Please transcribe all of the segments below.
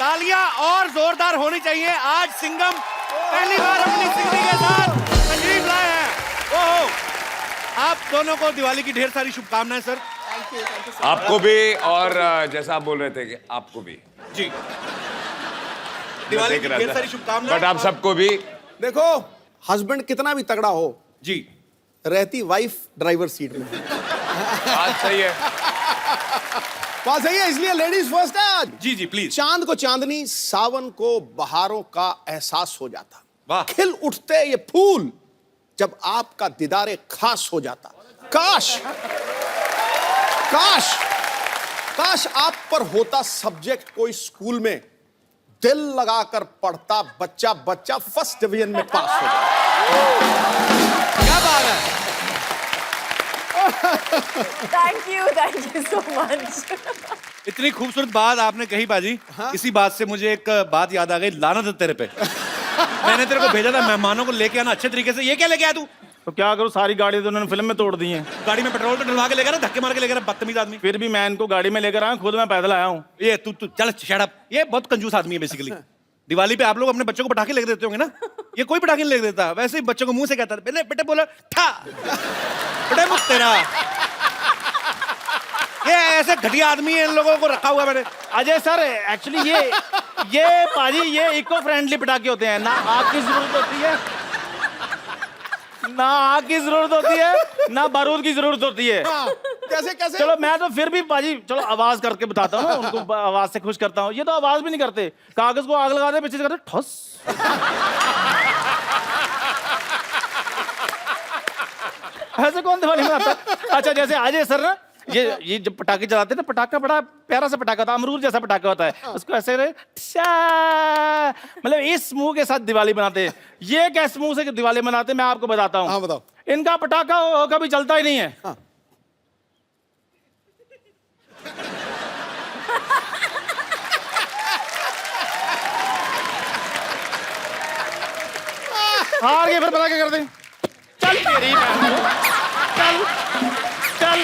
तालियां और जोरदार होनी चाहिए। आज सिंघम पहली बार अपनी सिंगनी के साथ तशरीफ लाए हैं। ओहो, आप दोनों को दिवाली की ढेर सारी शुभकामनाएं सर। थैंक यू आपको भी, और जैसा आप बोल रहे थे कि आपको भी जी, दिवाली की ढेर सारी शुभकामनाएं। बट आप सबको भी। देखो, हस्बैंड कितना भी तगड़ा हो, जी, रहती वाइफ ड्राइवर सीट में। आज सही है। बात सही है, इसलिए लेडीज फर्स्ट है आज। जी जी प्लीज। चांद को चांदनी, सावन को बहारों का एहसास हो जाता। वाह। खिल उठते ये फूल जब आपका दीदारे खास हो जाता। काश काश काश आप पर होता सब्जेक्ट कोई स्कूल में, दिल लगाकर पढ़ता बच्चा बच्चा फर्स्ट डिवीजन में पास हो जाता। क्या बात है। Thank you so much. इतनी खूबसूरत बात आपने कही बाजी। हाँ? इसी बात से मुझे एक बात याद आ गई। लानत है तेरे पे। मैंने तेरे को भेजा था मेहमानों को लेके आना अच्छे तरीके से। ये क्या लेके आया तू? तो क्या करूं, सारी गाड़ी तो उन्होंने फिल्म में तोड़ दी है। गाड़ी में पेट्रोल तो डलवा के लेकर, धक्के मार के लेकर, बदतमीज आदमी। फिर भी मैं इनको गाड़ी में लेकर आया, खुद मैं पैदल आया हूँ। ये तू तू चल शट अप। ये बहुत कंजूस आदमी है बेसिकली। दिवाली पे आप लोग अपने बच्चों को पटाखे लेके देते होंगे ना? ये कोई पटाखे नहीं लेके देता। वैसे ही बच्चों को मुंह से कहता है, बेटे बेटे बोला ठा बेटे मुझ तेरा। ये ऐसे घटिया आदमी है, इन लोगों को रखा हुआ मैंने। अजय सर, एक्चुअली ये पाजी, ये इको फ्रेंडली पटाखे होते हैं। ना आग की जरूरत होती है, ना आग की जरूरत होती है, ना बारूद की जरूरत होती है। कैसे कैसे? चलो मैं तो फिर भी पाजी, चलो आवाज करके बताता हूँ ना, उनको आवाज से खुश करता हूँ। ये तो आवाज भी नहीं करते, कागज को आग लगा दे, पीछे से करते ठस। ऐसे कौन दिवाली मनाता है? अच्छा, जैसे अजय सर ना, ये जब पटाखे चलाते हैं ना, पटाखा बड़ा प्यारा सा पटाखा होता है, अमरूद जैसा पटाखा होता है। उसको ऐसे मतलब इस मुंह के साथ दिवाली बनाते हैं। ये कैसे मुंह से दिवाली मनाते हैं, मैं आपको बताता हूँ। हाँ बताओ। इनका पटाखा कभी चलता ही नहीं है। हाँ। हार गए, फिर पटाखे कर दें। चल तेरी बहन को। चल चल।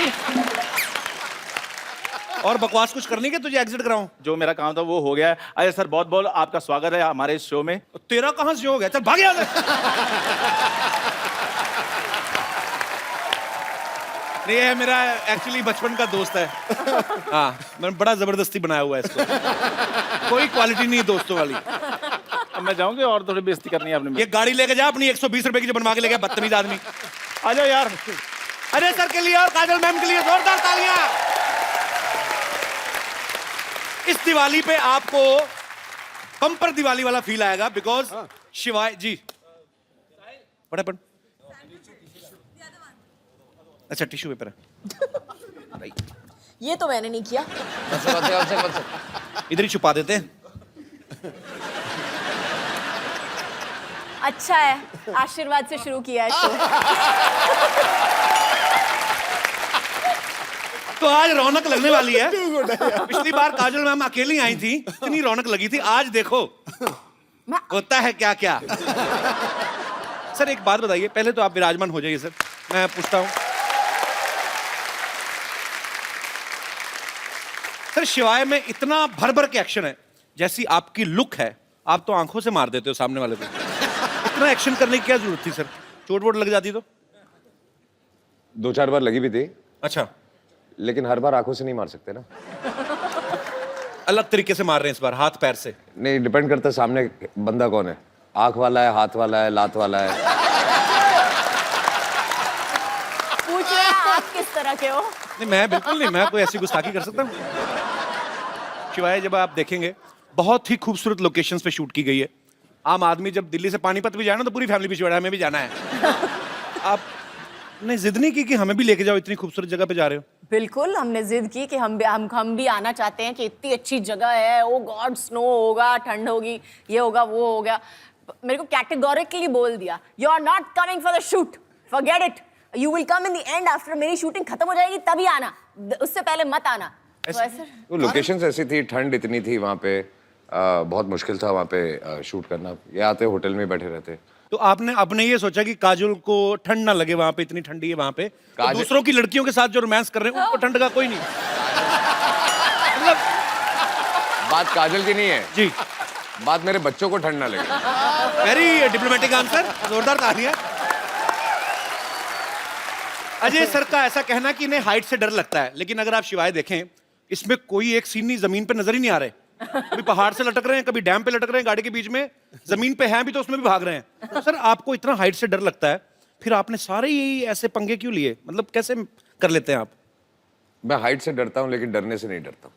और बकवास कुछ करनी है, तुझे एग्जिट कराऊं? जो मेरा काम था वो हो गया है। अजय सर, बहुत बहुत आपका स्वागत है हमारे इस शो में। तेरा कहां से हो गया? चल भाग यहाँ से। नहीं, ये मेरा एक्चुअली बचपन का दोस्त है। हाँ, मैंने बड़ा जबरदस्ती बनाया हुआ है इसको। कोई क्वालिटी नहीं है दोस्तों वाली। अब मैं जाऊंगी और थोड़ी बेइज्जती करनी है आपने। ये गाड़ी लेके जा अपनी, 120 रुपए की जो बनवा के ले गया बदतमीज आदमी। आ जाओ यार। अरे सर के लिए और काजल मैम के लिए जोरदार तालियां। इस दिवाली पे आपको पंपर दिवाली वाला फील आएगा, बिकॉज शिवाय जी फटाफट। अच्छा, टिश्यू पेपर है। ये तो मैंने नहीं किया। इधर ही छुपा देते हैं। अच्छा है, आशीर्वाद से शुरू किया है शो। तो आज रौनक लगने वाली है। पिछली बार काजल मैम अकेली आई थी, इतनी रौनक लगी थी। आज देखो होता है क्या क्या। सर एक बात बताइए, पहले तो आप विराजमान हो जाइए सर, मैं पूछता हूं। सर, शिवाय में इतना भर भर के एक्शन है, जैसी आपकी लुक है, आप तो आंखों से मार देते हो सामने वाले को। इतना एक्शन करने की क्या जरूरत थी सर? चोट वोट लग जाती तो? 2-4 बार लगी भी थी। अच्छा, लेकिन हर बार आंखों से नहीं मार सकते ना। अलग तरीके से मार रहे हैं इस बार, हाथ पैर से। नहीं, डिपेंड करता है सामने बंदा कौन है। आंख वाला है, हाथ वाला है, लात वाला है। पूछ रहे हैं आप किस तरह के हो? नहीं, मैं बिल्कुल नहीं, मैं कोई ऐसी गुस्ताखी कर सकता हूँ? शिवाय जब आप देखेंगे, बहुत ही खूबसूरत लोकेशंस पे शूट की गई है। आम आदमी जब दिल्ली से पानीपत भी जाए ना, तो पूरी फैमिली पीछे बैठा है, हमें भी जाना है। आपने जिद नहीं की कि हमें भी लेके जाओ, इतनी खूबसूरत जगह पे जा रहे हो? बिल्कुल, हमने जिद की कि हम भी आना चाहते हैं, कि इतनी अच्छी जगह है। ओ गॉड, स्नो होगा, ठंड होगी, ये होगा, वो हो गया। मेरे को कैटेगोरिकली बोल दिया, you are not coming for the shoot, forget it, you will come in the end, after मेरी शूटिंग खत्म हो जाएगी तभी आना, उससे पहले मत आना। वो लोकेशंस ऐसी थी, ठंड इतनी थी वहाँ पे, बहुत मुश्किल था वहाँ पे शूट करना। ये आते होटल में बैठे रहते। तो आपने ये सोचा कि काजल को ठंड ना लगे, वहां पे इतनी ठंडी है वहां पे, तो दूसरों की लड़कियों के साथ जो रोमांस कर रहे हैं उनको ठंड का कोई नहीं। मतलब बात काजल की नहीं है, जी, बात मेरे बच्चों को ठंड ना लगे। वेरी डिप्लोमेटिक आंसर, जोरदार तालियां। अजय सर का ऐसा कहना कि इन्हें हाइट से डर लगता है, लेकिन अगर आप शिवाय देखें, इसमें कोई एक सीन नहीं, जमीन पे नजर ही नहीं आ रहे। कभी पहाड़ से लटक रहे हैं, कभी डैम पे लटक रहे हैं गाड़ी के बीच में, जमीन पे हैं भी तो उसमें भी भाग रहे हैं। तो सर आपको इतना हाइट से डर लगता है, फिर आपने सारे ही ऐसे पंगे क्यों लिए? मतलब कैसे कर लेते हैं आप? मैं हाइट से डरता हूँ लेकिन डरने से नहीं डरता।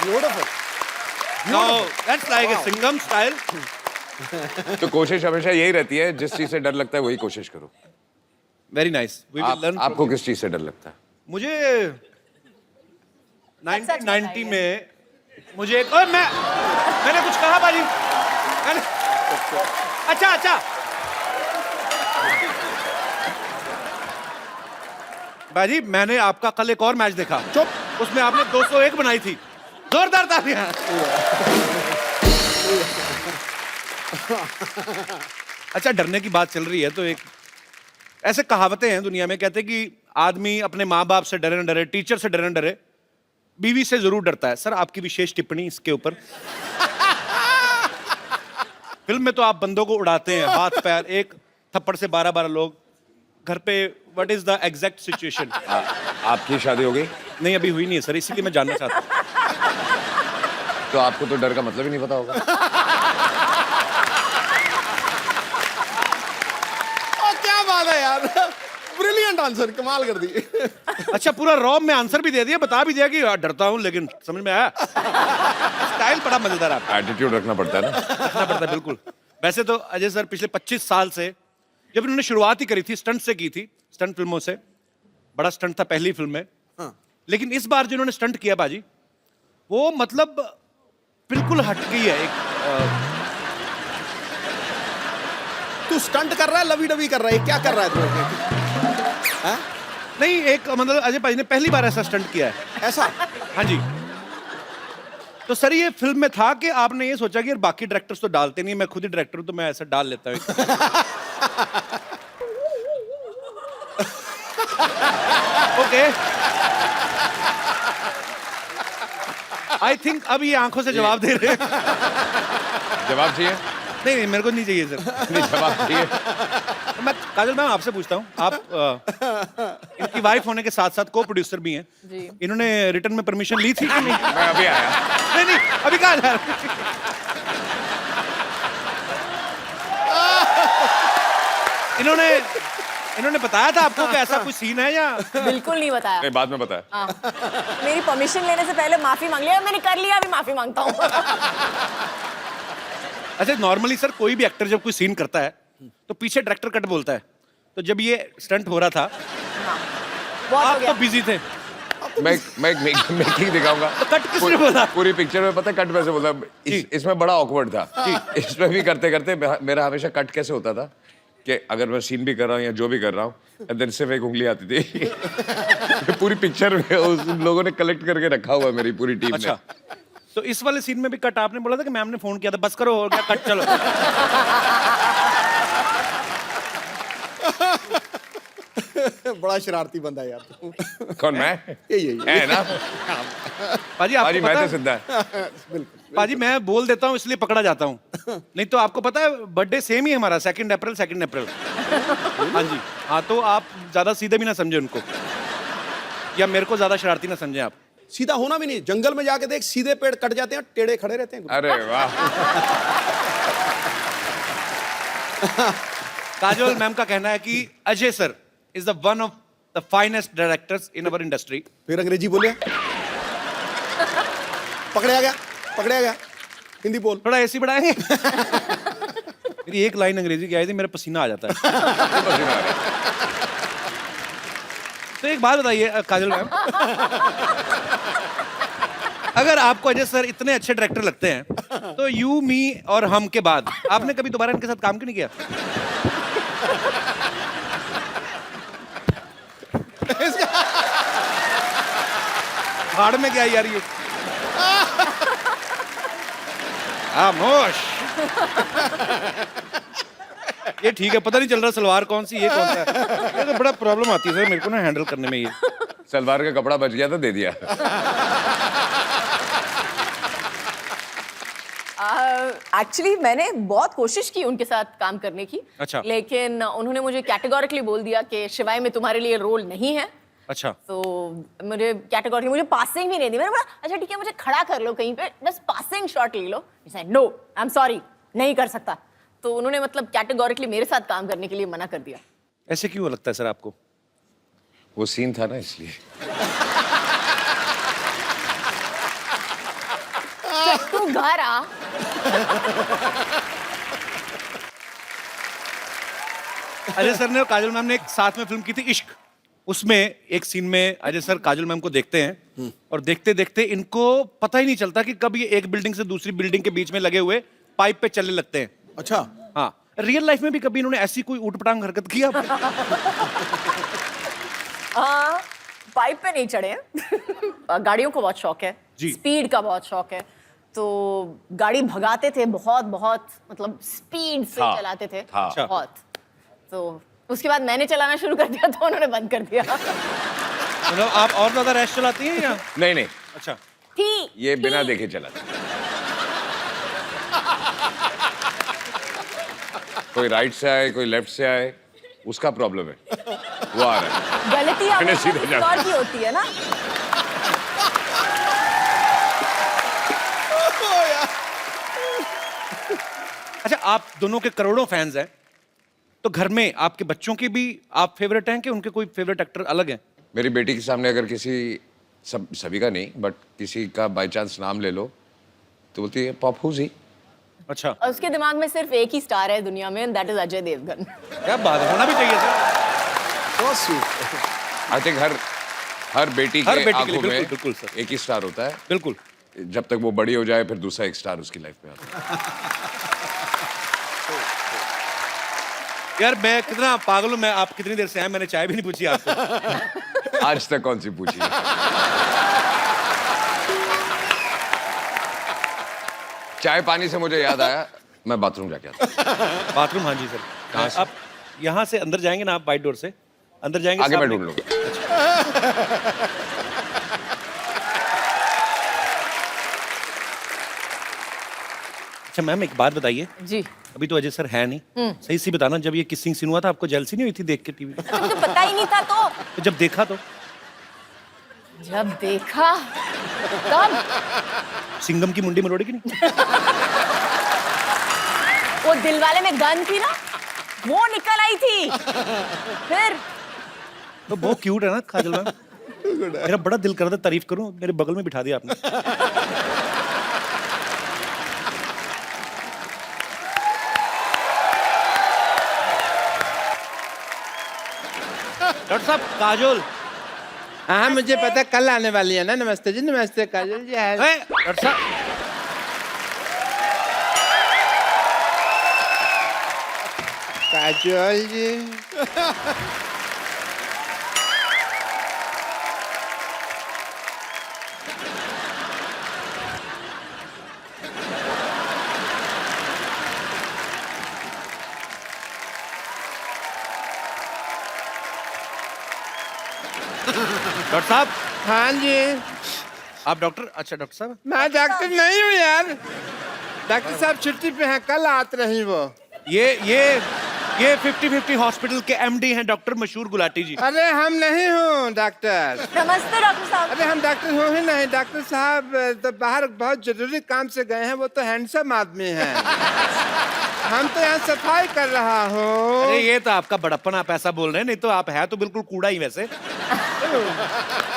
Beautiful. No, that's like a Singham style. तो कोशिश हमेशा यही रहती है, जिस चीज से डर लगता है वही कोशिश करो। Very nice. We will learn. आपको किस चीज से डर लगता है? मुझे 1990 में मुझे एक, और मैंने कुछ कहा बाजी, अच्छा बाजी, मैंने आपका कल एक और मैच देखा, चुप। उसमें आपने 201 बनाई थी। जोरदार तालियां। अच्छा, डरने की बात चल रही है तो एक ऐसे कहावतें हैं दुनिया में, कहते हैं कि आदमी अपने माँ बाप से डरे न डरे, टीचर से डरे न डरे, बीवी से जरूर डरता है। सर आपकी विशेष टिप्पणी इसके ऊपर। फिल्म में तो आप बंदों को उड़ाते हैं, हाथ पैर, एक थप्पड़ से 12-12 लोग। घर पे what is the exact situation? आपकी शादी हो गई? नहीं, अभी हुई नहीं है सर, इसीलिए मैं जानना चाहता हूँ। तो आपको तो डर का मतलब ही नहीं पता होगा। क्या बात है यार, ब्रिलियंट आंसर, कमाल कर दी। अच्छा, पूरा रॉब में आंसर भी दे दिया, बता भी दिया कि यार डरता हूँ, लेकिन समझ में आया। स्टाइल बड़ा मजेदार आपका। एटीट्यूड रखना पड़ता है ना। रखना पड़ता है, बिल्कुल। वैसे तो अजय सर पिछले 25 साल से, जब इन्होंने शुरुआत ही करी थी स्टंट से की थी, स्टंट फिल्मों से, बड़ा स्टंट था पहली फिल्म में। हाँ। लेकिन इस बार जो इन्होंने स्टंट किया बाजी, वो मतलब बिल्कुल हट गई है। एक तू स्टंट कर रहा है, लवी डवी कर रहा है, क्या कर रहा है तू? हाँ? नहीं, एक मतलब अजय भाई ने पहली बार ऐसा स्टंट किया है। ऐसा? हाँ जी। तो सर ये फिल्म में था कि आपने ये सोचा कि यार बाकी डायरेक्टर्स तो डालते नहीं, मैं खुद ही डायरेक्टर हूं तो मैं ऐसा डाल लेता हूँ। ओके, आई थिंक अब ये आंखों से जवाब दे रहे हैं। जवाब चाहिए? नहीं, मेरे को नहीं चाहिए सर। नहीं, जवाब चाहिए। मैं काजल मैम आपसे पूछता हूँ, आप इनकी वाइफ होने के साथ साथ को प्रोड्यूसर भी हैं जी। इन्होंने रिटर्न में परमिशन ली थी कि नहीं? मैं अभी आया। नहीं, अभी कहाँ जा रहे? इन्होंने बताया था आपको कि ऐसा कोई सीन है या? बिल्कुल नहीं बताया। नहीं, बाद में बताया। हाँ। मेरी परमिशन लेने से पहले माफी मांग लिया, मैंने कर लिया, अभी माफी मांगता हूँ। अच्छा, नॉर्मली सर कोई भी एक्टर जब कोई सीन करता है तो पीछे डायरेक्टर कट बोलता है, तो जब ये स्टंट हो रहा था बहुत हो आप गया। तो बिजी थे, मैं मेकिंग दिखाऊंगा। तो कट किसने बोला? पूरी पिक्चर में पता है कट कैसे बोला? इसमें बड़ा ऑकवर्ड था। इसमें भी करते करते मेरा हमेशा कट कैसे होता था कि अगर मैं सीन भी कर रहा हूँ या जो भी कर रहा हूँ, देन सिर्फ एक उंगली आती थी। पूरी पिक्चर में उन लोगों ने कलेक्ट करके रखा हुआ है मेरी पूरी टीम ने। अच्छा, तो इस वाले सीन में भी कट आपने बोला था कि मैम ने फोन किया था, बस करो हो गया कट, चलो। बड़ा शरारती बंदा है यार तू। कौन, मैं? यही है ना? पाजी आपको पाजी मैं पता तो है, सिद्धा है। पाजी मैं बोल देता हूँ इसलिए पकड़ा जाता हूँ, नहीं तो आपको पता है बर्थडे सेम ही है हमारा, 2 अप्रैल। हाँ जी, हाँ, तो आप ज्यादा सीधे भी ना समझे उनको, या मेरे को ज्यादा शरारती ना समझे आप। सीधा होना भी नहीं, जंगल में जाके देख, सीधे पेड़ कट जाते हैं, टेढ़े खड़े रहते हैं। अरे वाह। काजोल मैम का कहना है कि Ajay sir is the one of the finest directors in our industry. फिर अंग्रेजी बोले, पकड़े गया। हिंदी बोल। थोड़ा एसी बढ़ाएंगे? मेरी एक लाइन अंग्रेजी की आई थी, मेरा पसीना आ जाता है। तो एक बात बताइए काजल मैम, अगर आपको अजय सर इतने अच्छे डायरेक्टर लगते हैं तो यू, मी और हम के बाद आपने कभी दोबारा इनके साथ काम क्यों नहीं किया? भाड़ में क्या यार ये? खामोश। ये ठीक है, पता नहीं चल रहा सलवार कौन सी ये कौन सा है। ये तो बड़ा प्रॉब्लम आती है सर मेरे को ना हैंडल करने में ये। सलवार का कपड़ा बच गया तो दे दिया। एक्चुअली मैंने बहुत कोशिश की उनके साथ काम करने की, अच्छा। लेकिन उन्होंने मुझे कैटेगोरिकली बोल दिया कि शिवाय में तुम्हारे लिए रोल नहीं है। अच्छा, तो मुझे कैटेगोरिकली मुझे पासिंग भी नहीं दी। मैंने बोला अच्छा ठीक है, मुझे खड़ा कर लो कहीं पे, बस पासिंग शॉट ले लो। नो, आई एम सॉरी, नहीं कर सकता। तो उन्होंने मतलब कैटेगोरिकली मेरे साथ काम करने के लिए मना कर दिया। ऐसे क्यों लगता है सर आपको? वो सीन था ना इसलिए। तू घर आ। अजय सर ने और काजल मैम ने एक साथ में फिल्म की थी इश्क। उसमें एक सीन में अजय सर काजल मैम को देखते हैं और देखते देखते इनको पता ही नहीं चलता कि कब ये एक बिल्डिंग से दूसरी बिल्डिंग के बीच में लगे हुए पाइप पे चलने लगते हैं। अच्छा, हाँ, रियल लाइफ में भी कभी इन्होंने ऐसी कोई ऊटपटांग हरकत की आप? हाँ, पाइप पे नहीं चढ़े हैं। गाड़ियों को बहुत शौक है, जी। स्पीड का बहुत शौक है, तो गाड़ी भगाते थे बहुत बहुत, मतलब स्पीड से था, चलाते थे था। बहुत। तो उसके बाद मैंने चलाना शुरू कर दिया तो उन्होंने बंद कर दिया। मतलब आप और ज्यादा रैश चलाती हैं या? नहीं नहीं, अच्छा, ये बिना देखे चला था। कोई राइट से आए, कोई लेफ्ट से आए, उसका प्रॉब्लम है, वो आ रहा है। गलती मैंने हमेशा सीधे किसी जाना। और की होती है ना। अच्छा, आप दोनों के करोड़ों फैंस हैं, तो घर में आपके बच्चों के भी आप फेवरेट हैं कि उनके कोई फेवरेट एक्टर अलग हैं? मेरी बेटी के सामने अगर किसी, सभी का नहीं बट किसी का बाय चांस नाम ले लो तो बोलती है पप्पू जी। अच्छा, और उसके दिमाग में सिर्फ एक ही स्टार है दुनिया में, दैट इज अजय देवगन। क्या बात है, होना भी चाहिए sir. so sweet। I think हर बेटी हर के बेटी के लिए, आंखों बिल्कुल, में बिल्कुल सर। एक ही स्टार होता है। बिल्कुल। जब तक वो बड़ी हो जाए फिर दूसरा एक स्टार उसकी लाइफ में आता है। यार मैं कितना पागल हूं, मैं आप कितनी देर से आए, मैंने चाय भी नहीं पूछी आपको। आज तक कौन सी पूछी है? चाय पानी से मुझे याद आया, मैं बाथरूम जाके आता। बाथरूम, हाँ जी सर। कहाँ से? आप यहाँ से अंदर जाएंगे ना, आप बाइट डोर से अंदर जाएंगे, आगे मैं सामने- ढूंढ लूंगा। अच्छा मैम, एक बात बताइए, जी, अभी तो अजय सर है नहीं, सही सी बताना, जब ये किसिंग सीन हुआ था आपको जेलसी नहीं हुई थी देख के टीवी? मुझे पता ही नहीं था। तो जब देखा तो जब देखा तब सिंघम की मुंडी मरोड़ी की नहीं? वो दिलवाले में गन थी ना, वो निकल आई थी। फिर तो बहुत क्यूट है ना काजल मैम। मेरा बड़ा दिल कर रहा था तारीफ करूं, मेरे बगल में बिठा दिया आपने। डॉक्टर साहब, काजोल। हाँ मुझे पता, कल आने वाली है ना। नमस्ते जी, नमस्ते काजल जी। हाय। डॉक्टर साहब, काजल जी, डॉक्टर साहब, हाँ जी। आप डॉक्टर? अच्छा डॉक्टर साहब, मैं डॉक्टर नहीं हूँ यार, डॉक्टर साहब छुट्टी पे हैं, कल आते रही वो। ये 50-50 हॉस्पिटल के एमडी हैं डॉक्टर मशहूर गुलाटी जी। अरे हम नहीं हूँ डॉक्टर। नमस्ते डॉक्टर साहब। अरे हम डॉक्टर हो ही नहीं, डॉक्टर साहब तो बाहर बहुत जरूरी काम से गए हैं, वो तो हैंडसम आदमी हैं। हम तो यहाँ सफाई कर रहा हूँ। अरे ये तो आपका बड़प्पन, आप ऐसा बोल रहे हैं, नहीं तो आप है तो बिल्कुल कूड़ा ही वैसे।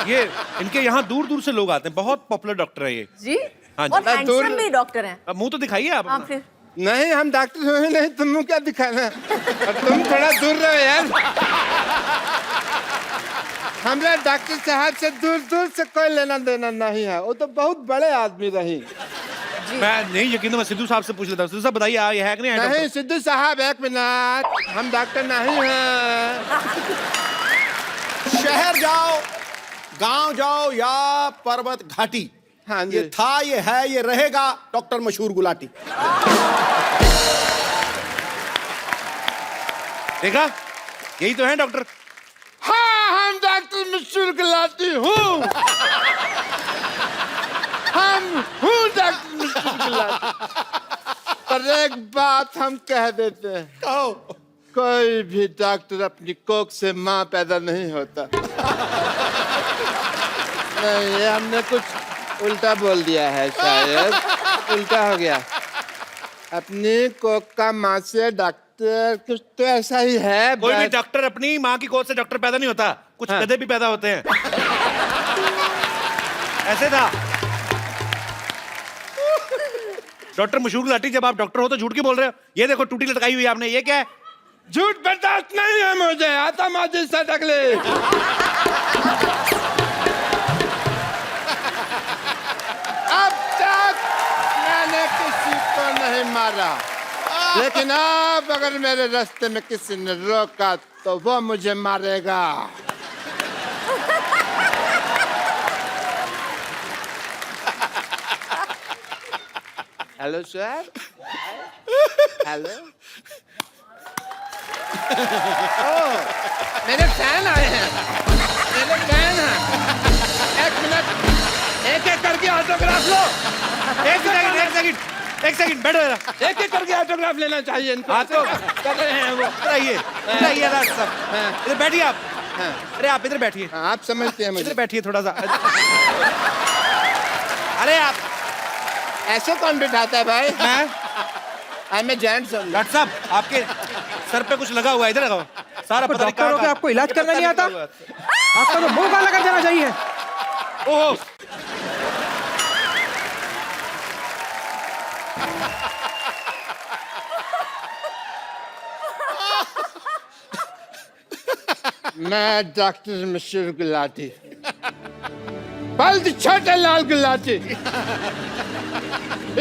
ये इनके यहाँ दूर दूर से लोग आते हैं, बहुत पॉपुलर डॉक्टर है ये। जी, हाँ जी। और मैं दूर- हैंडसम भी डॉक्टर हैं। अब मुंह तो दिखाइए आप हाँ, अपना। फिर नहीं हम डॉक्टर हो ही नहीं, तुम क्या दिखाना। और तुम थोड़ा दूर रहो यार। हमरा डॉक्टर साहब से दूर दूर से कोई लेना देना नहीं है, वो तो बहुत बड़े आदमी रही। मैं नहीं यकीन, तो मैं सिद्धू साहब से पूछ लेता हूँ। सिद्धू साहब बताइए, ये है कि नहीं है नहीं डॉक्टर? सिद्धू साहब एक मिनट, हम डॉक्टर नहीं हैं। शहर जाओ, गांव जाओ या पर्वत घाटी, हाँ जी। ये था, ये है, ये रहेगा डॉक्टर मशहूर गुलाटी। देखा, यही तो है डॉक्टर। हाँ हम डॉक्टर मशहूर गुलाटी हूँ। हम हूँ डॉक्टर मशहूर गुलाटी। पर और एक बात हम कह देते हैं, कहो। कोई भी डॉक्टर अपनी कोख से माँ पैदा नहीं होता। नहीं, ये हमने कुछ उल्टा बोल दिया है, शायद उल्टा हो गया। अपनी कोख का माँ से डॉक्टर, कुछ तो ऐसा ही है। कोई भी डॉक्टर अपनी माँ की गोद से डॉक्टर पैदा नहीं होता, कुछ गधे भी पैदा होते हैं। ऐसे था। डॉक्टर मशहूर गुलाटी, जब आप डॉक्टर हो तो झूठ क्यों बोल रहे हो? ये देखो टूटी लटकाई हुई है आपने, ये क्या है? झूठ बर्दाश्त नहीं है मुझे, आता माजिद से तकलीफ। अब तक मैंने किसी को नहीं मारा, लेकिन अब अगर मेरे रास्ते में किसी ने रोका तो वो मुझे मारेगा। Hello sir. हेलो। मेरे फैन आए हैं, मेरे फैन हैं। एक मिनट, एक एक करके ऑटोग्राफ लो। एक सेकंड बैठो जरा। एक एक करके ऑटोग्राफ लेना चाहिए इनको। हाँ तो कर रहे हैं वो। इधर आइए राज साहब, इधर बैठिए आप। अरे आप इधर बैठिए, हाँ, आप समझते हैं इधर मुझे। बैठिए थोड़ा सा। अरे आप, ऐसे कौन बिठाता है भाई? मैं आई मैं जेंट्स हूँ। डॉक्टर साहब आपके सर पे कुछ लगा हुआ है, इधर लगाओ। सारा पता नहीं डॉक्टर हो के आपको इलाज करना नहीं आता? आपका तो मुंह काला कर देना चाहिए। ओहो, मैं डॉक्टर मशहूर गुलाटी, बल्द छोटे लाल गुलाटी,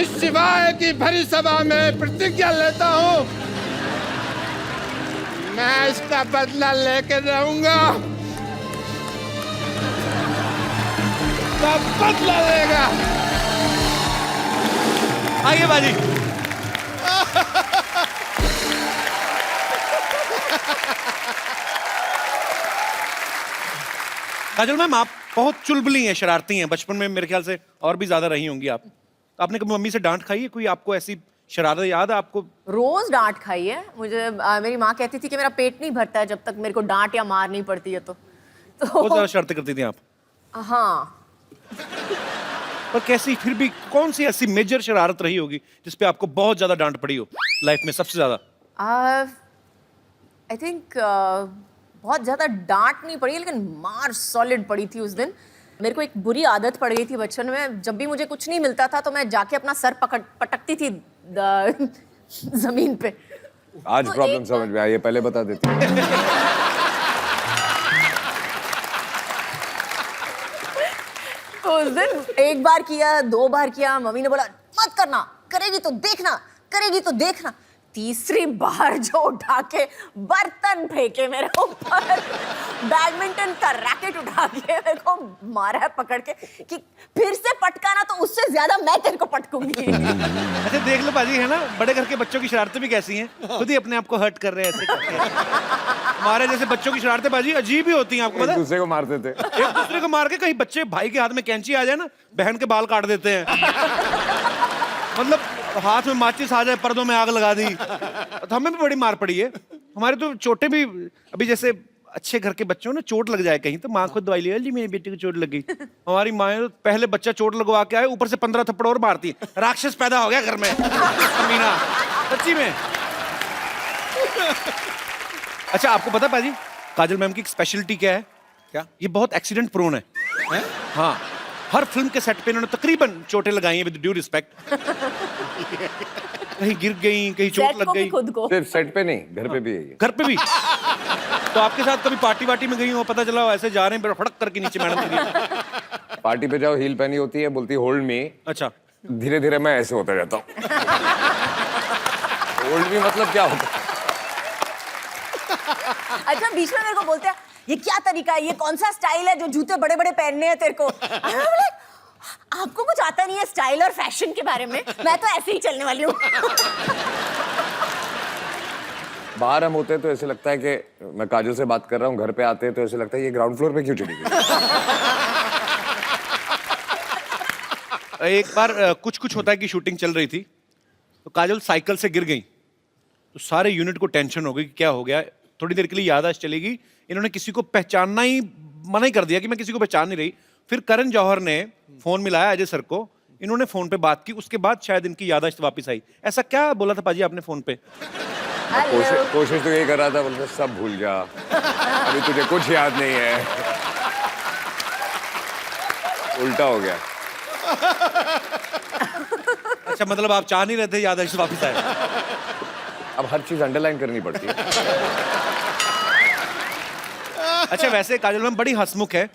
इस सिवाय की भरी सभा में प्रतिज्ञा लेता हूँ, मैं इसका बदला लेकर रहूंगा। सब बदला लेगा। आइए बाजी। काजल मैम, आप बहुत चुलबुली हैं, शरारती हैं। बचपन में मेरे ख्याल से और भी ज्यादा रही होंगी आप। आपने कभी मम्मी से डांट खाई है? कोई आपको ऐसी शरारत याद है आपको? रोज डांट खाई है मुझे। मेरी माँ कहती थी कि मेरा पेट नहीं भरता है जब तक मेरे को डांट या मार नहीं पड़ती है तो बहुत ज्यादा शरारतें करती थी आप। हाँ। पर कैसी, फिर भी कौन सी ऐसी मेजर शरारत रही होगी जिसपे आपको बहुत ज्यादा डांट पड़ी हो लाइफ में, सबसे ज्यादा? आई थिंक बहुत ज्यादा डांट नहीं पड़ी, लेकिन मार सॉलिड पड़ी थी उस दिन। मेरे को एक बुरी आदत पड़ गई थी बचपन में, जब भी मुझे कुछ नहीं मिलता था तो मैं जाके अपना सर पटकती थी जमीन पे। आज तो प्रॉब्लम एक समझ में आई है, पहले बता देते। तो उस दिन एक बार किया, 2 बार किया, मम्मी ने बोला मत करना, करेगी तो देखना, करेगी तो देखना। तीसरी बार जो उठा के बर्तन फेंके मेरे ऊपर, बैडमिंटन का रैकेट उठा के मेरे को मारा है पकड़ के कि फिर से पटकाना तो उससे ज्यादा मैं तेरे को पटकूंगी। अच्छा देख लो बाजी, है ना, बड़े घर के बच्चों की शरारतें भी कैसी हैं, खुद ही अपने आप को हर्ट कर रहे हैं ऐसे करके। हमारे जैसे बच्चों की शरारतें बाजी अजीब ही होती हैं, आपको पता एक है? दूसरे को मारते थे। एक दूसरे को मार के, कहीं बच्चे भाई के हाथ में कैंची आ जाए ना, बहन के बाल काट देते हैं। मतलब हाथ में माचिस आ जाए, पर्दों में आग लगा दी। तो हमें भी बड़ी मार पड़ी है। हमारे तो चोटें भी, अभी जैसे अच्छे घर के बच्चों ने चोट लग जाए कहीं तो माँ खुद दवाई ले, जी मेरी बेटी को चोट लग गई। हमारी माँ तो पहले बच्चा चोट लगवा के आए, ऊपर से 15 थप्पड़ और मारती है। राक्षस पैदा हो गया घर में। मीना, सच्ची में। अच्छा आपको पता पाजी, काजल मैम की एक स्पेशलिटी क्या है? क्या? ये बहुत एक्सीडेंट प्रोन है? हाँ, हर फिल्म के सेट पे इन्होंने तकरीबन चोटें लगाई हैं, विद ड्यू रिस्पेक्ट। कहीं गिर गई, कहीं चोट लग गई। खुद को सिर्फ सेट पे नहीं, घर पे भी है ये। घर पे भी। तो आपके साथ कभी पार्टी वार्टी में गई हो, पता चला हो ऐसे जा रहे हैं, फड़क करके नीचे मैडम गिरी? पार्टी पे जाओ, हील पहनी होती है, बोलती होल्ड मी। अच्छा, धीरे धीरे मैं ऐसे होता जाता हूँ। होल्ड मी मतलब क्या होता है? अच्छा बीच में मेरे को बोलते हैं ये क्या तरीका है, ये कौन सा स्टाइल है जो जूते बड़े बड़े पहनने हैं तेरे को? आपको कुछ आता नहीं है स्टाइल और फैशन के बारे में, मैं तो ऐसे ही चलने वाली हूँ। बाहर हम होते हैं तो ऐसे लगता है कि मैं काजल से बात कर रहा हूँ, घर पे आते हैं तो ऐसे लगता है ये ग्राउंड फ्लोर पे क्यों चली गई? एक बार कुछ कुछ होता है कि शूटिंग चल रही थी, तो काजल साइकिल से गिर गई, तो सारे यूनिट को टेंशन हो गई कि क्या हो गया, थोड़ी देर के लिए याददाश्त चलेगी, इन्होंने किसी को पहचानना ही मना ही कर दिया कि मैं किसी को पहचान नहीं रही। फिर करण जौहर ने फोन मिलाया अजय सर को, इन्होंने फोन पे बात की, उसके बाद शायद इनकी याददाश्त वापस आई। ऐसा क्या बोला था पाजी आपने फोन पे? कोशिश तो यही कर रहा था, बोलते सब भूल जा, अभी तुझे कुछ याद नहीं है। उल्टा हो गया। अच्छा, मतलब आप चाह नहीं रहे थे याददाश्त वापस आए? अब हर चीज अंडरलाइन करनी पड़ती है। अच्छा, वैसे काजल मैम बड़ी हंसमुख है,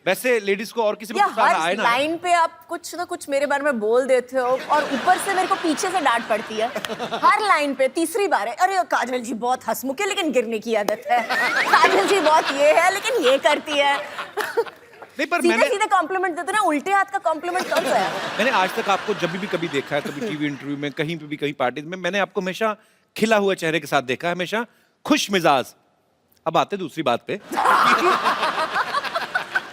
वैसे लेडीज को और किसी को या गुस्सा आए हर ना? लाइन पे आप कुछ ना कुछ मेरे बारे में बोल देते हो और ऊपर से मेरे को पीछे से डांट पड़ती है हर लाइन पे। तीसरी बार है, अरे काजल जी बहुत हंसमुख है लेकिन गिरने की आदत है, काजल जी बहुत ये है लेकिन ये करती है। नहीं, पर सीधे सीधे कॉम्प्लीमेंट देते ना, उल्टे हाथ का कॉम्प्लीमेंट कौन सा है? मैंने आज तक आपको जब भी कभी देखा है, कभी टीवी इंटरव्यू में, कहीं पे भी, कहीं पार्टी में, मैंने आपको हमेशा खिला हुआ चेहरे के साथ देखा है, हमेशा खुश मिजाज। अब आते दूसरी बात पे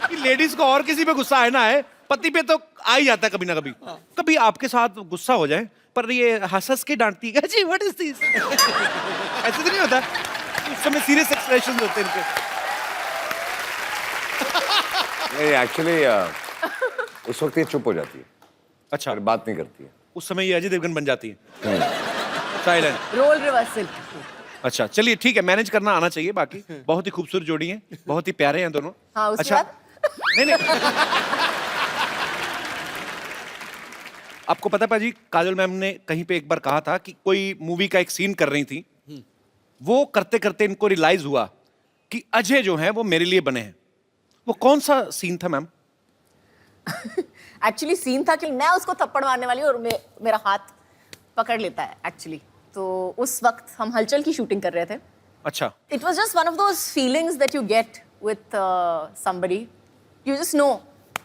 कि लेडीज को और किसी पे गुस्सा आए ना आए, पति पे तो आ ही जाता है कभी ना कभी। कभी आपके साथ गुस्सा हो जाए पर ये हंस हंस के डांटती है, जी व्हाट इज दिस, ऐसे तो नहीं होता? उस समय सीरियस एक्सप्रेशंस होते हैं इनके। नहीं, एक्चुअली उस वक्त ये चुप हो जाती है, अच्छा, फिर बात नहीं करती है। उस समय ये अजय देवगन बन जाती है, साइलेंट। Role reversal. अच्छा, चलिए ठीक है, मैनेज करना आना चाहिए। बाकी बहुत ही खूबसूरत जोड़ी है, बहुत ही प्यारे हैं दोनों। हाँ, उसके अच्छा, बाद? नहीं आपको पता पाजी, काजल मैम ने कहीं पे एक बार कहा था कि कोई मूवी का एक सीन कर रही थी, वो करते करते इनको रियलाइज हुआ कि अजय जो है वो मेरे लिए बने हैं। वो कौन सा सीन था मैम? एक्चुअली सीन था कि मैं उसको थप्पड़ मारने वाली हूँ और मेरा हाथ पकड़ लेता है एक्चुअली। तो उस वक्त हम हलचल की शूटिंग कर रहे थे। अच्छा, it was just one of those feelings that you get with somebody, you just know,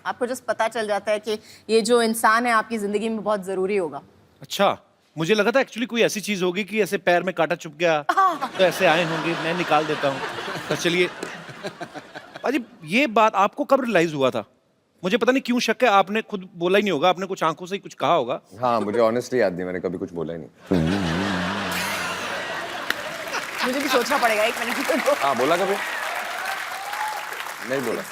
आपको जस्ट पता चल जाता है कि ये जो इंसान है आपकी जिंदगी में बहुत जरूरी होगा। अच्छा, मुझे लगा था एक्चुअली कोई ऐसी चीज होगी कि ऐसे पैर में कांटा चुभ गया तो ऐसे आए होंगे, मैं निकाल देता हूँ। तो चलिए पाजी, ये बात आपको कब रियलाइज हुआ था? मुझे पता नहीं क्यों शक है, आपने खुद बोला ही नहीं होगा, आपने कुछ आंखों से ही कुछ कहा होगा। हाँ, मुझे ऑनेस्टली याद नहीं, मैंने कभी कुछ बोला ही नहीं। मुझे भी सोचना पड़ेगा एक मिनट। हाँ, बोला कभी नहीं बोला।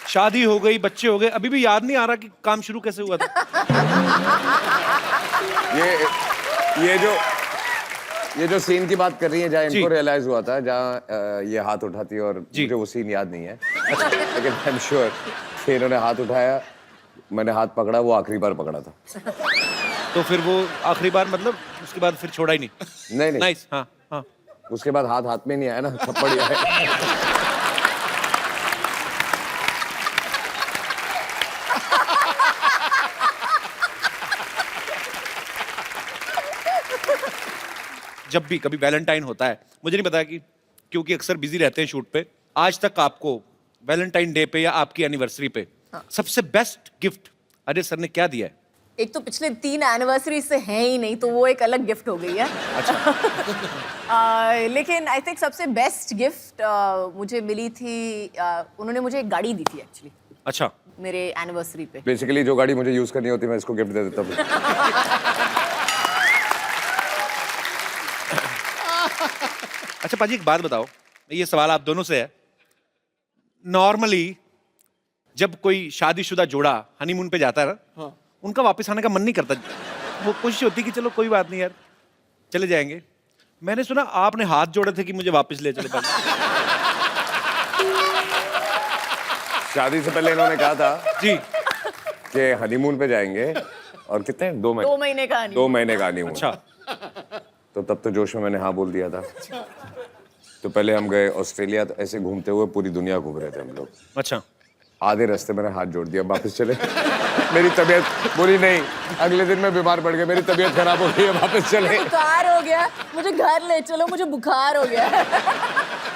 शादी हो गई, बच्चे हो गए, अभी भी याद नहीं आ रहा कि काम शुरू कैसे हुआ था। ये जो सीन की बात कर रही है, जहाँ जी। इनको रियलाइज हुआ था, जहाँ ये हाथ उठाती है, और मुझे वो सीन याद नहीं है, लेकिन आई एम श्योर कि इन्होंने हाथ उठाया, मैंने हाथ पकड़ा, वो आखिरी बार पकड़ा था। तो फिर वो आखिरी बार मतलब उसके बाद फिर छोड़ा ही नहीं? नहीं। नाइस, हाँ हाँ। उसके बाद हाथ हाथ में नहीं आया ना, थप्पड़ ही आया। जब भी कभी वैलेंटाइन होता है, मुझे नहीं पता कि क्योंकि अक्सर बिजी रहते हैं शूट पे, आज तक आपको वैलेंटाइन डे पे या आपकी एनिवर्सरी पे सबसे बेस्ट गिफ्ट अजय सर ने क्या दिया है? एक तो पिछले 3 एनिवर्सरी से है ही नहीं, तो वो एक अलग गिफ्ट हो गई है। लेकिन आई थिंक सबसे बेस्ट गिफ्ट मुझे मिली थी, उन्होंने मुझे एक गाड़ी दी थी एक्चुअली। अच्छा, मेरे एनिवर्सरी पे। बेसिकली जो गाड़ी मुझे यूज करनी होती है, मैं इसको गिफ्ट दे देता हूँ। अच्छा पाजी, एक बात बताओ, ये सवाल आप दोनों से है। नॉर्मली जब कोई शादीशुदा जोड़ा हनीमून पे जाता है ना, उनका वापस आने का मन नहीं करता, वो कोशिश होती है कि चलो कोई बात नहीं यार, चले जाएंगे। मैंने सुना आपने हाथ जोड़े थे कि मुझे वापस ले चले पाए। शादी से पहले इन्होंने कहा था जी, कि हनीमून पे जाएंगे, और कितने 2 महीने 2 महीने का नहीं। 2 महीने का हनीमून। अच्छा, तो तब तो जोश में मैंने हाँ बोल दिया था। तो पहले हम गए ऑस्ट्रेलिया, तो ऐसे घूमते हुए पूरी दुनिया घूम रहे थे हम लोग। अच्छा, आधे रास्ते मैंने हाथ जोड़ दिया, वापस चले। मेरी तबीयत बुरी नहीं, अगले दिन मैं बीमार पड़ गया, मेरी तबीयत खराब हो गई है, वापस चले। बुखार हो गया, मुझे घर ले चलो, मुझे बुखार हो गया।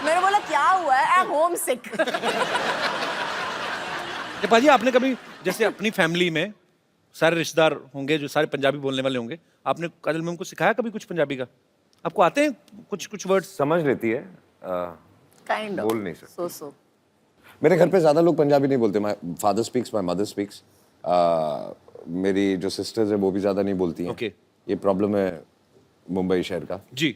मैंने बोला क्या हुआ है? आई एम होम सिक। पाजी आपने कभी जैसे अपनी फैमिली में सारे रिश्तेदार होंगे जो सारे पंजाबी बोलने वाले होंगे, आपने काजल मैम को सिखाया कभी कुछ पंजाबी का? आपको आते हैं कुछ वर्ड्स? समझ लेती है, काइंड ऑफ बोल नहीं सकते। सो मेरे घर पे ज्यादा लोग पंजाबी नहीं बोलते। My father speaks, my mother speaks. मेरी जो सिस्टर्स है वो भी ज्यादा नहीं बोलती हैं। ओके। ये प्रॉब्लम है मुंबई शहर का। जी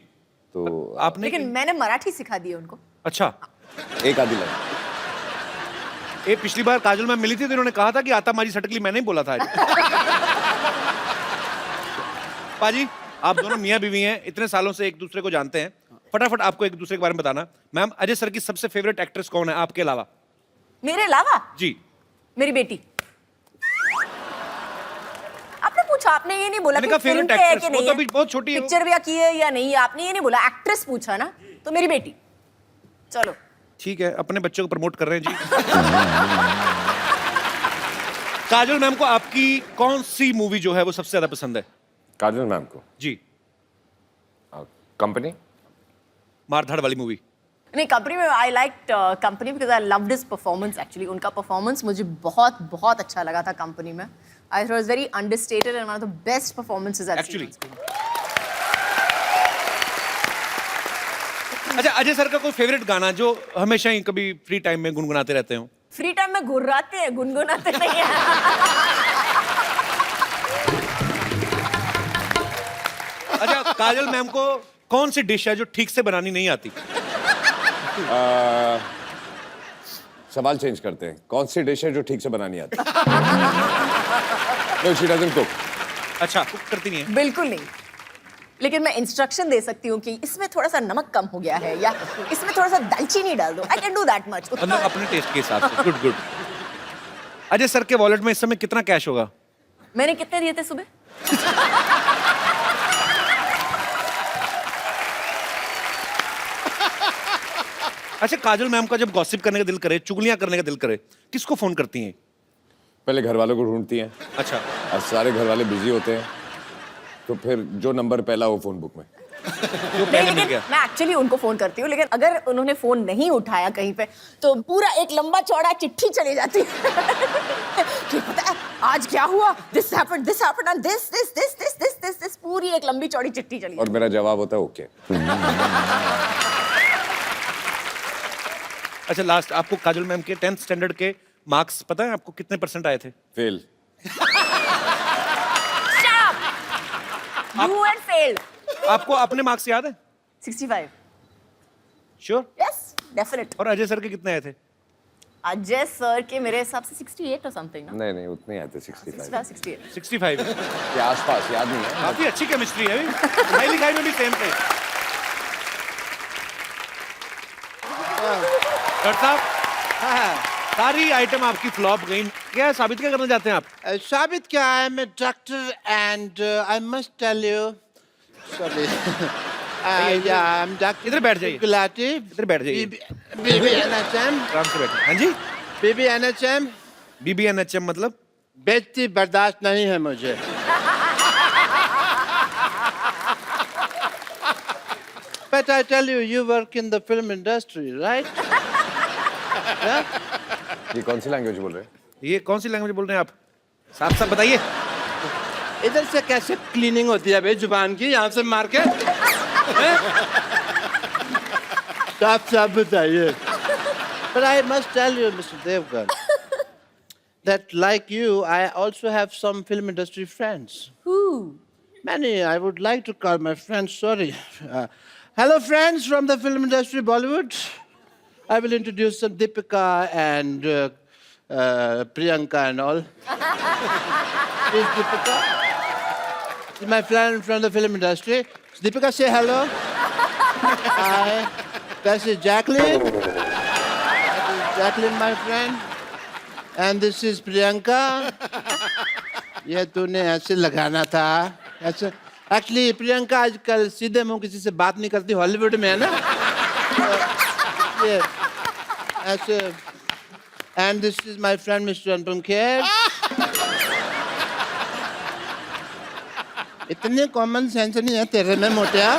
तो आपने लेकिन मैंने मराठी सिखा दी है उनको। अच्छा एक आधी लाइन। ये पिछली बार काजल मैम मिली थी तो इन्होंने कहा था कि आता मारी सटकली मैंने ही बोला था आज। पाजी आप दोनों मियाँ बीवी हैं, इतने सालों से एक दूसरे को जानते हैं, फटाफट आपको एक दूसरे के बारे में बताना। मैम अजय सर की सबसे फेवरेट एक्ट्रेस कौन है आपके अलावा? मेरे अलावा जी मेरी बेटी। आपने पूछा, आपने ये नहीं बोला मैंने कि कहा फिल्म favorite पे है actress, कि वो नहीं तो है, अभी बहुत छोटी है वो। पिक्चर भी की है या नहीं है, आपने ये नहीं बोला, एक्ट्रेस पूछा ना, तो मेरी बेटी। चलो ठीक है, अपने बच्चों को प्रमोट कर रहे हैं जी। काजल मैम को आपकी कौन सी मूवी जो है वो सबसे ज्यादा पसंद है? काजल मैम को जी कंपनी। मारधाड़ वाली मूवी। नहीं, कंपनी में I like company because I loved his performance. Actually उनका परफॉर्मेंस मुझे बहुत बहुत अच्छा लगा था कंपनी में। I thought was very understated and one of the best performances I have seen. अच्छा अजय सर का कोई फेवरेट गाना जो हमेशा ही कभी फ्री टाइम में गुनगुनाते रहते हो? फ्री टाइम में गुर्राते हैं, गुनगुनाते नहीं हैं। अच्छा काजल मैम को कौन सी डिश है जो ठीक से बनानी नहीं आती? सवाल चेंज करते हैं, कौन सी डिश है जो ठीक से बनानी आती? No, she doesn't cook. अच्छा कुक करती नहीं है? बिल्कुल नहीं, लेकिन मैं इंस्ट्रक्शन दे सकती हूँ कि इसमें थोड़ा सा नमक कम हो गया है या इसमें थोड़ा सा दालचीनी डाल दो। I can do that much. मतलब अपने टेस्ट के हिसाब से। Good good. अजय सर के वॉलेट में इस समय कितना कैश होगा? मैंने कितने दिए थे सुबह? अच्छा काजल मैम का जब गॉसिप करने का दिल करे, चुगलियां करने का दिल करे, किसको फोन करती हैं? पहले घर वालों को ढूंढती हैं, अच्छा और सारे घर वाले बिजी होते हैं, तो फिर जो नंबर पहला हो फोन बुक में। जो नहीं, पहले मिल लेकिन गया। मैं एक्चुअली उनको फोन करती हूँ, लेकिन अगर उन्होंने फोन नहीं उठाया कहीं पे तो पूरा एक लंबा चौड़ा चिट्ठी चली जाती है कि पता है आज क्या हुआ, दिस हैपेंड एंड दिस, पूरी एक लंबी चौड़ी चिट्ठी चली और मेरा जवाब होता है ओके। अच्छा लास्ट आपको काजल मैम के 10th स्टैंडर्ड के मार्क्स पता है आपको कितने % आए थे? फेल। You and failed. आपको अपने मार्क्स याद है? 65। श्योर? Yes definite. और अजय सर के कितने आए थे? अजय सर के मेरे हिसाब से 68 और समथिंग ना। नहीं उतने आए थे, 65 68। 65 के आसपास, याद नहीं है। काफी अच्छी केमिस्ट्री है पढ़ाई लिखाई में भी सेम थे। डॉक्टर साहब सारी आइटम आपकी फ्लॉप गई, क्या साबित क्या करना चाहते हैं आप? साबित क्या है, मैं doctor and I must tell you, sorry, या आई एम डॉक्टर। इधर बैठ जाइए। गुलाटी। इधर बैठ जाइए। बीबी एनएचएम। आराम से बैठिए। हाँ जी बीबी एनएचएम। BBNHM मतलब? बेइज्जती बर्दाश्त नहीं है मुझे। But I tell you, you work in the film industry, right? Yeah? ये कौन सी लैंग्वेज बोल रहे हैं? ये कौन सी लैंग्वेज बोल रहे हैं आप? साफ साफ बताइए। इधर से कैसे क्लीनिंग होती है भाई जुबान की, यहाँ से मार के? साफ साफ बताइए। But I must tell you, Mr. Devgan, that like you, I also have some film industry friends. Who? Many. I would like to call my friends. Sorry. Hello, friends from the film industry, Bollywood. I will introduce some Deepika and Priyanka and all. Is Deepika? She's my friend from the film industry. Deepika, say hello. Hi. This is Jacqueline. That is Jacqueline, my friend. And this is Priyanka. ये तूने ऐसे लगाना था ऐसे। Actually Priyanka आजकल सीधे मुंह किसी से बात नहीं करती, हॉलीवुड में है ना, ये ऐसे। And this is my friend mister Anupam Kher. इतने कॉमन सेंस नहीं है तेरे में मोटिया,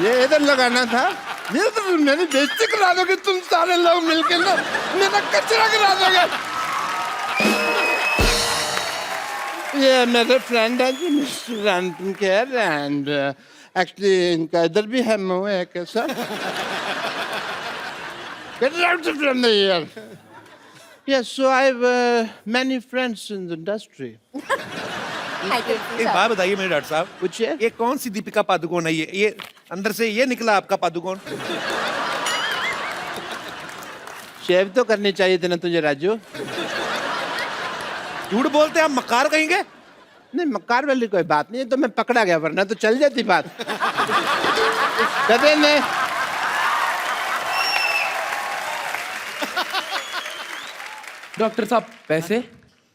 ये इधर लगाना था। ये तो मेरी बेइज्जती करा दोगे तुम सारे लोग मिलके ना, मेरा कचरा करा दोगे। ये मेरे फ्रेंड है जी mister Anupam Kher, and actually इनका इधर भी है मुंह है कैसा। Get out from here. Yes, so I have many friends in the industry. एक बात बताइए मेरे डॉक्टर साहब, पूछिए। ये कौन सी दीपिका पादुकोण है? ये अंदर से ये निकला आपका पादुकोण? शेव तो करनी चाहिए थी ना तुझे राजू। झूठ बोलते हैं आप, मक्कार कहेंगे? नहीं, मक्कार वाली कोई बात नहीं है, तो मैं पकड़ा गया, वरना तो चल जाती बात। दबे ने डॉक्टर साहब पैसे?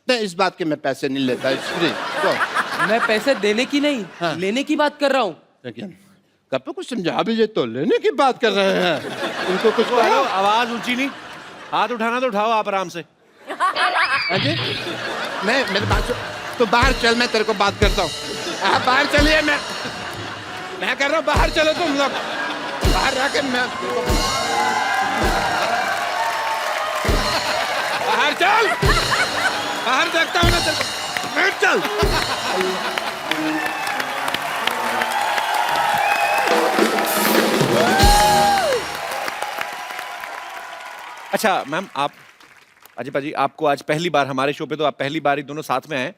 नहीं, इस बात के मैं पैसे नहीं लेता, इट्स फ्री। तो मैं पैसे देने की नहीं, लेने की बात कर रहा हूँ। लेकिन कब कुछ समझा भी ये, तो लेने की बात कर रहे हैं। उनको कुछ हेलो, कहो। आवाज ऊंची नहीं, हाथ उठाना तो उठाओ आप आराम से। हाँ जी? मैं मेरे बात तो बाहर चल, मैं तेरे को बात करता हूँ। आप बाहर चलिए, मैं कर रहा हूँ, बाहर चलो तुम लोग। बाहर रह मैं बाहर चल, बाहर देखता हूँ ना तेरे को। मैं चल। अच्छा मैम, आप अजय पाजी, आपको आज पहली बार हमारे शो पे, तो आप पहली बार ही दोनों साथ में आए।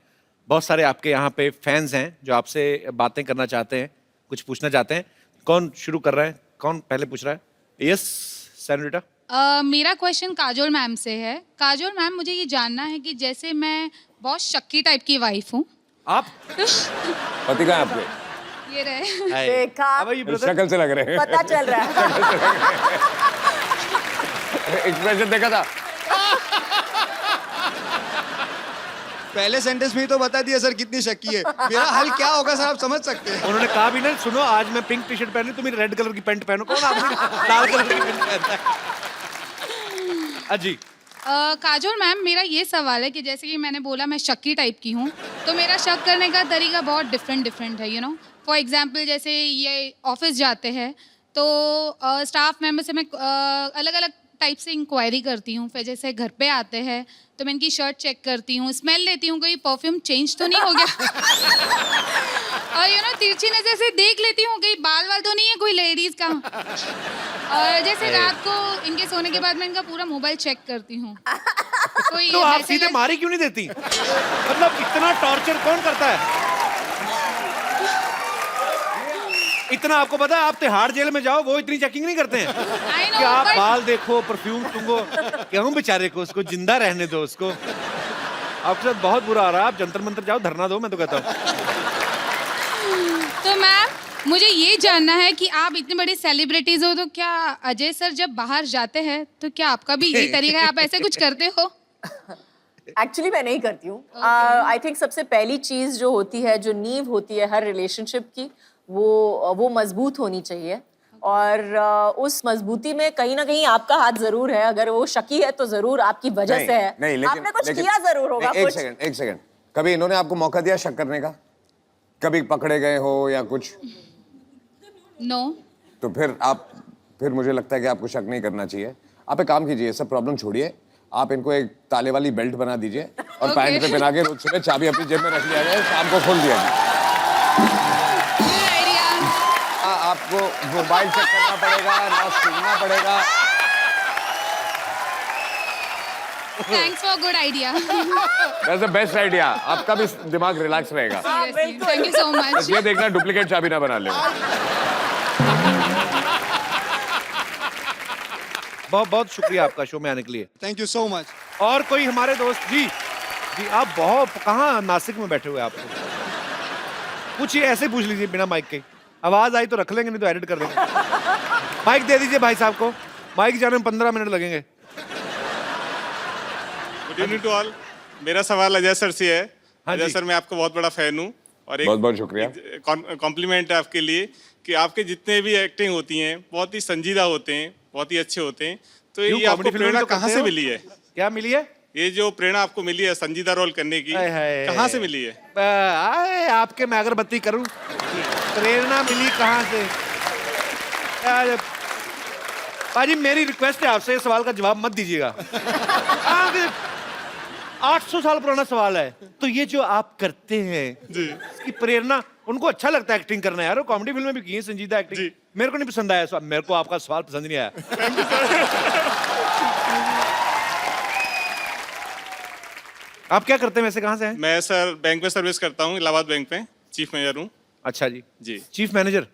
बहुत सारे आपके यहाँ पे फैंस हैं जो आपसे बातें करना चाहते हैं, कुछ पूछना चाहते हैं। कौन शुरू कर रहा है? कौन पहले पूछ रहा है? Yes senorita. मेरा क्वेश्चन काजोल मैम से है। काजोल मैम, मुझे ये जानना है कि जैसे मैं बहुत शक्की टाइप की वाइफ हूँ। आप पति कहाँ है आपके? ये रहे। देखा, अब ये ब्रदर शक्ल से लग रहे हैं। पता चल रहा है। एक्सप्रेशन देखा था? पहले सेंटेंस में ही तो बता दिया सर कितनी शक्की है। मेरा हल क्या होगा सर, आप समझ सकते हैं। उन्होंने कहा भी ना, सुनो आज मैं पिंक टी शर्ट पहनी, तुम रेड कलर की पैंट पहनो। कौन आदमी लाल कलर की पैंट पहनता है? अजी काजोल मैम, मेरा ये सवाल है कि जैसे कि मैंने बोला मैं शक्की टाइप की हूँ, तो मेरा शक करने का तरीका बहुत डिफरेंट है, यू नो। फॉर एग्जाम्पल, जैसे ये ऑफिस जाते हैं तो स्टाफ मेंबर से मैं अलग अलग टाइप से इंक्वायरी करती हूँ। फिर जैसे घर पे आते हैं तो मैं इनकी शर्ट चेक करती हूँ, स्मेल लेती हूँ, कोई परफ्यूम चेंज तो नहीं हो गया। और यू नो, तिरछी नजर से देख लेती हूँ कहीं बाल वाल तो नहीं है कोई लेडीज का। और जैसे रात को इनके सोने के बाद मैं इनका पूरा मोबाइल चेक करती हूँ। कोई तो आप मैसेज सीधे मारी क्यों नहीं देती? मतलब इतना टॉर्चर कौन करता है? इतना आपको पता है, आप तिहाड़ जेल में जाओ, वो इतनी चेकिंग नहीं करते हैं I know, कि आप but- बाल देखो, परफ्यूम सूंघो। क्यों बेचारे को, उसको जिंदा रहने दो उसको। आपके साथ बहुत बुरा आ रहा है, आप जंतर मंतर जाओ, धरना दो, मैं तो कहता हूँ। तो मैम, मुझे ये जानना है कि आप इतने बड़े सेलिब्रिटीज हो, तो क्या अजय सर जब बाहर जाते हैं तो क्या आपका भी यही तरीका है, आप ऐसे कुछ करते हो? एक्चुअली मैं नहीं करती हूँ। आई थिंक सबसे पहली चीज जो होती है, जो नींव होती है हर रिलेशनशिप की, वो मजबूत होनी चाहिए। और उस मजबूती में कहीं ना कहीं आपका हाथ जरूर है। अगर वो शकी है तो जरूर आपकी वजह से है। नहीं, लेकिन आपने कुछ लेकिन- किया जरूर होगा। नहीं, कुछ एक सेकंड। कभी इन्होंने आपको मौका दिया शक करने का? कभी पकड़े गए हो या कुछ? नो। तो फिर मुझे लगता है कि आपको शक नहीं करना चाहिए। आप एक काम कीजिए, सब प्रॉब्लम छोड़िए, आप इनको एक ताले वाली बेल्ट बना दीजिए और पैंट पे पहना के रोज सुबह चाबी अपनी जेब में रख लिया जाए, शाम को खोल दिया जाए। आपको मोबाइल चेक करना पड़ेगा ना, सुनना पड़ेगा। Thanks for good idea. That's the best idea. आपका भी दिमाग रिलैक्स रहेगा। Thank you so much. ये देखना डुप्लीकेट चाबी ना बना ले। बहुत बहुत शुक्रिया आपका शो में आने के लिए। Thank you so much. और कोई हमारे दोस्त? जी जी, आप बहुत कहाँ नासिक में बैठे हुए? आपको पूछिए, ऐसे पूछ लीजिए बिना माइक के। आवाज आई तो रख लेंगे, नहीं तो एडिट कर देंगे। माइक दे दीजिए भाई साहब को। माइक जाने में 15 मिनट लगेंगे। Good evening to all. मेरा सवाल अजय सर से है। हाँ अजय जी। सर, मैं आपका बहुत बड़ा फैन हूँ और बहुत बहुत शुक्रिया। कॉम्प्लीमेंट है आपके लिए कि आपके जितने भी एक्टिंग होती हैं बहुत ही संजीदा होते हैं, बहुत ही अच्छे होते हैं। तो क्यों, ये आपको कॉमेडी फिल्म प्रेरणा तो कहाँ करते से हो? मिली है? क्या मिली है? ये जो प्रेरणा आपको मिली है संजीदा रोल करने की, हाय हाय। कहाँ से मिली है? आए आपके मैं अगरबत्ती करूं, प्रेरणा मिली कहाँ से? यार, पाजी मेरी रिक्वेस्ट है आपसे, इस सवाल का जवाब मत दीजिएगा। 800 साल पुराना सवाल है। तो ये जो आप करते हैं इसकी प्रेरणा, उनको अच्छा लगता है एक्टिंग करना यार, वो कॉमेडी फिल्म में भी की है संजीदा एक्टिंग। मेरे को नहीं पसंद आया सवाल, मेरे को आपका सवाल पसंद नहीं आया। आप क्या करते हैं वैसे, कहाँ से हैं? मैं सर बैंक में सर्विस करता हूँ, इलाहाबाद बैंक में चीफ मैनेजर हूँ। अच्छा जी, जी। Chief manager.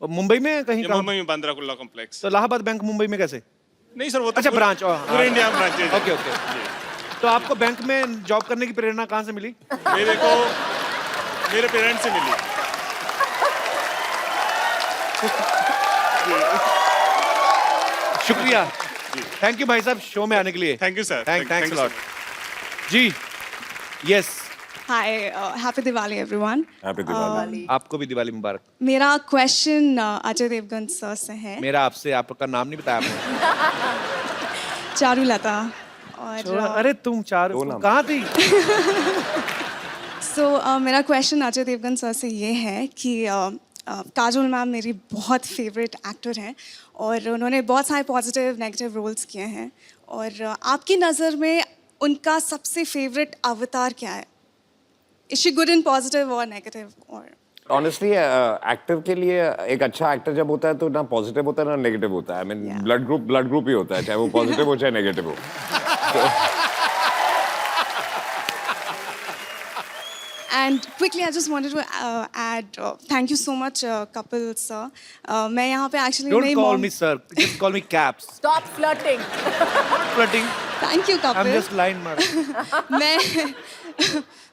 और मुंबई में कहीं ये काम? मुंबई में बांद्रा कुर्ला कॉम्प्लेक्स। तो इलाहाबाद बैंक मुंबई में कैसे? नहीं सर, वो तो अच्छा, पूरे- ब्रांच। पूरे इंडिया में ब्रांच है। Okay okay. तो आपको बैंक में जॉब करने की प्रेरणा कहाँ से मिली? मेरे को मेरे पेरेंट्स से मिली। शुक्रिया, थैंक यू भाई साहब शो में आने के लिए। Thank you sir. Thanks lot जी। Yes, hi, happy Diwali everyone. Happy Diwali. आपको भी दिवाली मुबारक। मेरा क्वेश्चन अजय देवगन सर से है। मेरा आपसे, आपका नाम नहीं बताया आपने। चारुलता। छोड़ा, और अरे तुम चार कहाँ थी? मेरा क्वेश्चन अजय देवगन सर से ये है कि काजोल मैम मेरी बहुत फेवरेट एक्टर हैं और उन्होंने बहुत सारे पॉजिटिव नेगेटिव रोल्स किए हैं, और आपकी नज़र में उनका सबसे फेवरेट अवतार क्या है? Is she good in positive और नेगेटिव? और ऑनेस्टली एक्टर के लिए एक अच्छा एक्टर जब होता है तो ना पॉजिटिव होता है ना नेगेटिव होता है। आई मीन ब्लड ग्रुप ही होता है, चाहे वो पॉजिटिव हो चाहे नेगेटिव हो। And quickly, I just wanted to add, thank you so much, Kapil sir. मैं यहाँ पे actually Don't मेरी call mom. me sir, just call me Caps. Stop flirting. Flirting. Thank you, I'm Kapil. just line मार। मैं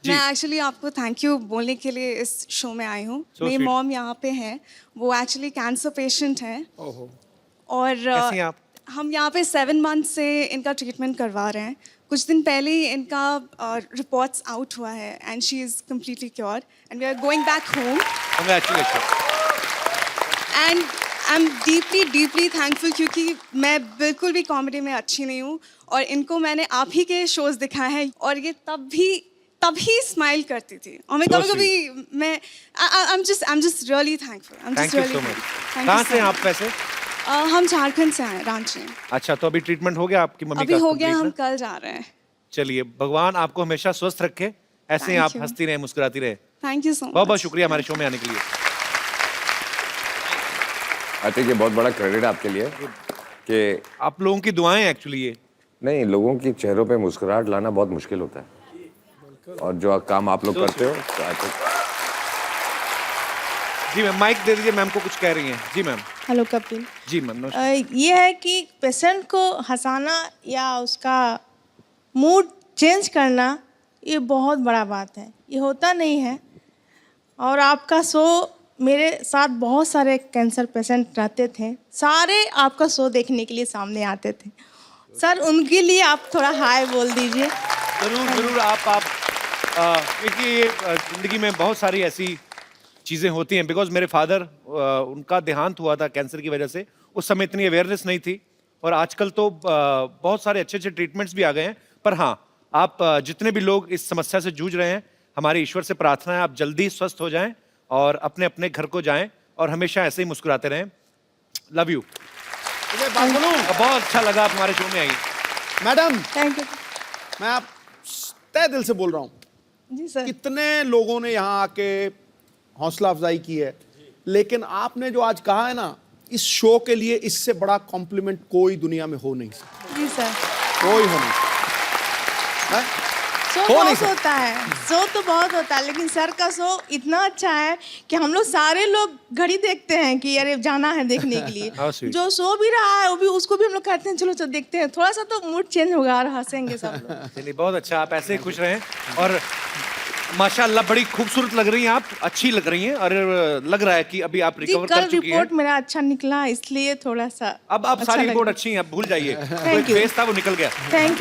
actually आपको thank you बोलने के लिए इस शो में आई हूँ। So मेरी sweet. मॉम यहाँ पे है, वो एक्चुअली कैंसर पेशेंट हैं। और कैसी हैं आप? हम यहाँ पे 7 मंथ से इनका ट्रीटमेंट करवा रहे हैं। कुछ दिन पहले ही इनका रिपोर्ट्स आउट हुआ है and she is completely cure and we are going back home. Congratulations. And I am deeply thankful, क्योंकि मैं बिल्कुल भी कॉमेडी में अच्छी नहीं हूँ और इनको मैंने आप ही के शोज दिखाए हैं और ये तभी स्माइल करती थी और मैं So कभी मैं I am just really thankful. Thank you so much. कहाँ से हैं आप वैसे? हम झारखंड से हैं, रांची। अच्छा, तो अभी ट्रीटमेंट हो गया आपकी मम्मी अभी का? हो गया, complete हम ना? कल जा रहे हैं। चलिए, भगवान आपको हमेशा स्वस्थ रखे, ऐसे ही Thank आप you. हंसती रहे, मुस्कुराती रहे। Thank you so much. बहुत बहुत शुक्रिया हमारे शो में आने के लिए। आई थिंक ये बहुत बड़ा क्रेडिट आपके लिए कि आप लोगों की दुआएं एक्चुअली ये। नहीं, लोगों की चेहरों पे मुस्कुराहट लाना बहुत मुश्किल होता है, और जो काम आप लोग करते हो तो I think जी मैम, माइक दे दीजिए, मैम को कुछ कह रही हैं। जी मैम। हेलो कपिल। जी मैम, नमस्कार। ये है कि पेशेंट को हंसाना या उसका मूड चेंज करना, ये बहुत बड़ा बात है, ये होता नहीं है। और आपका शो, मेरे साथ बहुत सारे कैंसर पेशेंट रहते थे, सारे आपका शो देखने के लिए सामने आते थे। सर, उनके लिए आप थोड़ा हाय बोल दीजिए। जरूर जरूर। आप देखिए, जिंदगी में बहुत सारी ऐसी चीज़ें होती हैं। बिकॉज मेरे फादर, उनका देहांत हुआ था कैंसर की वजह से, उस समय इतनी अवेयरनेस नहीं थी, और आजकल तो बहुत सारे अच्छे अच्छे ट्रीटमेंट्स भी आ गए हैं। पर हाँ, आप जितने भी लोग इस समस्या से जूझ रहे हैं, हमारे ईश्वर से प्रार्थना है आप जल्दी स्वस्थ हो जाएं और अपने अपने घर को जाएं और हमेशा ऐसे ही मुस्कुराते रहें। Love you. बहुत अच्छा लगा आप हमारे शो में आई। Madam, thank you. मैं आप तहे दिल से बोल रहा हूँ, जी सर। कितने लोगों ने यहाँ आके हौसला अफजाई की है, लेकिन आपने जो आज कहा है ना, इस शो के लिए इससे बड़ा कॉम्प्लीमेंट कोई दुनिया में हो नहीं सकता। जी सर। कोई हो नहीं सकता। हैं? शो हो नहीं बहुत सकता। होता है, शो तो बहुत होता है, लेकिन सर का शो इतना अच्छा है कि हम लोग सारे लोग घड़ी देखते हैं कि अरे जाना है देखने के लिए। How sweet. जो शो भी रहा है वो भी, उसको भी हम लोग कहते हैं चलो चलो देखते हैं, थोड़ा सा तो मूड चेंज होगा और हंसेंगे सब लोग। चलिए, बहुत अच्छा, आप ऐसे ही खुश रहें। और माशाल्लाह बड़ी खूबसूरत लग रही हैं आप, अच्छी लग रही हैं, और लग रहा है कि अभी आप जी, रिकवर कल कर चुकी हैं। रिपोर्ट मेरा अच्छा निकला, इसलिए थोड़ा सा अब अच्छा सारी लग रिपोर्ट रहा है। अच्छी हैं, अब भूल जाइए। Thank you. फेस था वो निकल गया। Thank you.